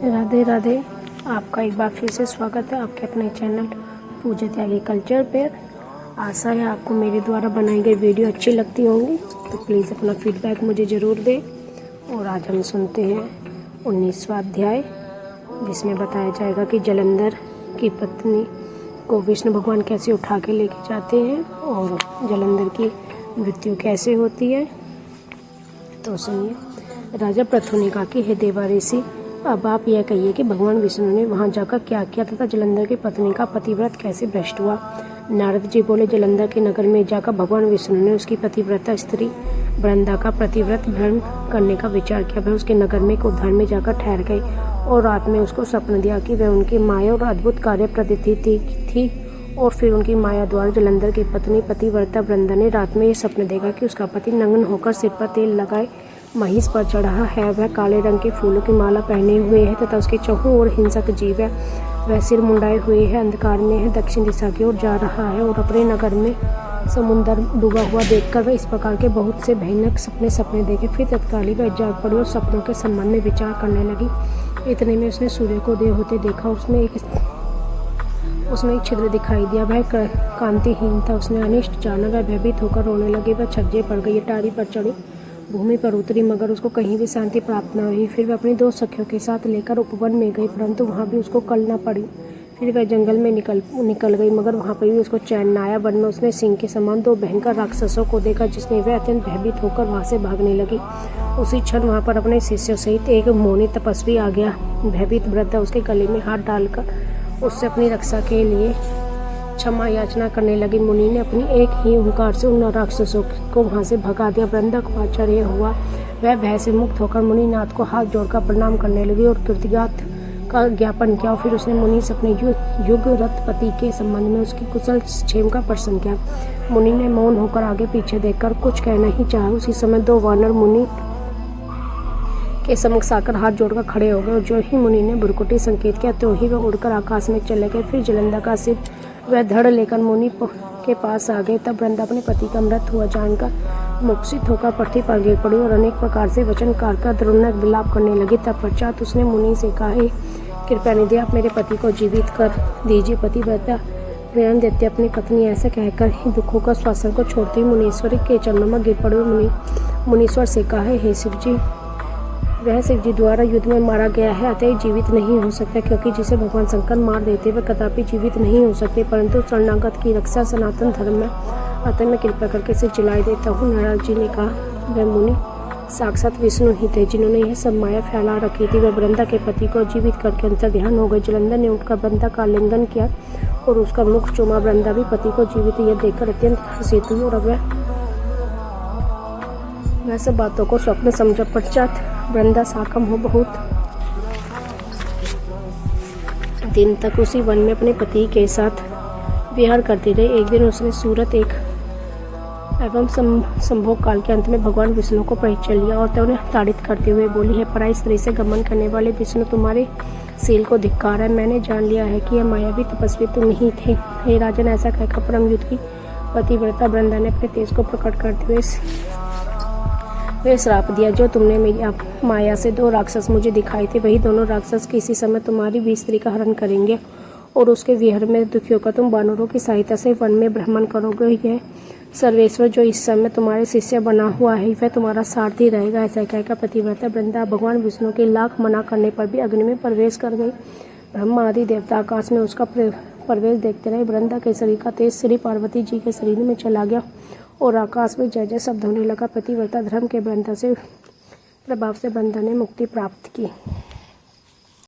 राधे राधे। आपका एक बार फिर से स्वागत है आपके अपने चैनल पूजा त्यागी कल्चर पर। आशा है आपको मेरे द्वारा बनाई गई वीडियो अच्छी लगती होंगी, तो प्लीज़ अपना फीडबैक मुझे ज़रूर दें। और आज हम सुनते हैं 19वां अध्याय, जिसमें बताया जाएगा कि जालंधर की पत्नी को विष्णु भगवान कैसे उठा के लेके जाते हैं और जालंधर की मृत्यु कैसे होती है। तो सुनिए। राजा पृथु ने कहा कि हे देवा ऋषि, अब आप यह कहिए कि भगवान विष्णु ने वहां जाकर क्या किया तथा जालंधर की पत्नी का पतिव्रत कैसे भ्रष्ट हुआ। नारद जी बोले, जालंधर के नगर में जाकर भगवान विष्णु ने उसकी पतिव्रता स्त्री वृंदा का पतिव्रत भ्रम करने का विचार किया। वह उसके नगर में एक उद्यान में जाकर ठहर गई और रात में उसको स्वप्न दिया कि वह उनकी माया और अद्भुत कार्य प्रदिति थी। और फिर उनकी माया द्वारा जालंधर की पत्नी पतिव्रता वृंदा ने रात में यह स्वप्न देखा कि उसका पति नग्न होकर सिर पर तेल लगाए महिष पर चढ़ा है। वह काले रंग के फूलों की माला पहने हुए है तथा उसके चौहों ओर हिंसक जीव है। वह सिर मुंडाए हुए है, अंधकार में है, दक्षिण दिशा की ओर जा रहा है और अपने नगर में समुद्र डूबा हुआ देखकर वह इस प्रकार के बहुत से भयानक सपने देखे। फिर तत्काल वह जाग पड़ी और सपनों के संबंध में विचार करने लगी। इतने में उसने सूर्य को उदय होते देखा। उसमें एक छिद्र दिखाई दिया। वह कांतिहीन था। उसने अनिष्ट जाना। वह भयभीत होकर रोने लगी। वह छज्जे पड़ गई, अटारी पर चढ़ी, भूमि पर उतरी, मगर उसको कहीं भी शांति प्राप्त न हुई। फिर वह अपनी 2 सखियों के साथ लेकर उपवन में गई, परंतु वहां भी उसको कल न पड़ी। फिर वह जंगल में निकल गई, मगर वहां पर भी उसको चैन न आया। वन में उसने सिंह के समान 2 भयंकर राक्षसों को देखा, जिसने वह अत्यंत भयभीत होकर वहां से भागने लगी। उसी क्षण वहां पर अपने शिष्यों सहित एक मौनी तपस्वी आ गया। भयभीत वृद्धा उसके गले में हाथ डालकर उससे अपनी रक्षा के लिए क्षमा याचना करने लगी। मुनि ने अपनी एक ही ओंकार से उन राक्षसों को वहां से भगा दिया। वृंदा को आश्चर्य हुआ। वह भय से मुक्त होकर मुनिनाथ को हाथ जोड़कर प्रणाम करने लगी और कृतज्ञता का ज्ञापन किया। फिर उसने मुनि से अपने युगरत पति के संबंध में उसकी कुशल क्षेम का प्रश्न किया। मुनि ने मौन होकर आगे पीछे देखकर कुछ कहना ही चाहा। उसी समय 2 वानर मुनि के समक्ष आकर हाथ जोड़कर खड़े हो गए और जो ही मुनि ने भुरकुटी संकेत किया, तो ही वह उड़कर आकाश में चले गए। फिर जालंधर का सिर वह धड़ लेकर मुनि के पास आ गए। तब वृंदा अपने पति का मृत हुआ जानकर मूर्छित होकर पृथ्वी पर गिर पड़ी और अनेक प्रकार से वचन कर दरुणक विलाप करने लगी। तब पश्चात उसने मुनि से कहा, कृपया निधि, आप मेरे पति को जीवित कर दीजिए। पतिव्रता प्रेरण देते अपनी पत्नी ऐसे कहकर ही दुखों का श्वासन को छोड़ती मुनीश्वर के चरणों में गिर पड़ी। मुनीश्वर से कहा, हे शिव जी, वह शिव जी द्वारा युद्ध में मारा गया है, अतः जीवित नहीं हो सकता, क्योंकि जिसे भगवान शंकर मार देते वह कदापि जीवित नहीं हो सकते, परंतु शरणागत की रक्षा सनातन धर्म में, अतः मैं कृपा करके इसे जिला देता हूँ। नारद जी ने कहा, वह मुनि साक्षात विष्णु ही थे, जिन्होंने यह सब माया फैला रखी थी। वह वृंदा के पति को जीवित करके अंतर्ध्यान हो गए। जालंधर ने उठकर वृंदा का आलिंगन किया और उसका मुख चूमा। वृंदा भी पति को जीवित यह देखकर अत्यंत हर्षित हुई और वह सब बातों को स्वप्न समझ पश्चात वृंदा साकम हो बहुत दिन तक उसी वन में अपने पति के साथ विहार करती रही। एक दिन उसने सूरत एक एवं संभोग काल के अंत में भगवान विष्णु को परिचय लिया और उन्हें ताड़ित करते हुए बोली, है पराई स्त्री से गमन करने वाले विष्णु, तुम्हारे शील को धिक्कार है। मैंने जान लिया है कि यह मायावी तपस्वी तुम ही थे। हे राजन, ऐसा कहकर परम युद्ध की पतिव्रता वृंदा ने अपने तेज को प्रकट करते हुए वे श्राप दिया, जो तुमने मेरी माया से 2 राक्षस मुझे दिखाए थे, वही दोनों राक्षस किसी समय तुम्हारी भी स्त्री का हरण करेंगे और उसके विहर में दुखी होकर तुम वानरों की सहायता से वन में भ्रमण करोगे। यह सर्वेश्वर जो इस समय तुम्हारे शिष्य बना हुआ है, वह तुम्हारा सारथी रहेगा। ऐसा कहकर पतिव्रता वृंदा भगवान विष्णु के लाख मना करने पर भी अग्नि में प्रवेश कर गई। ब्रह्मा आदि देवता आकाश में उसका प्रवेश देखते रहे। वृंदा के शरीर का तेज श्री पार्वती जी के शरीर में चला गया और आकाश में जय जय शब्द होने लगा। पतिव्रता धर्म के वृंदा से प्रभाव से वृंदा ने मुक्ति प्राप्त की।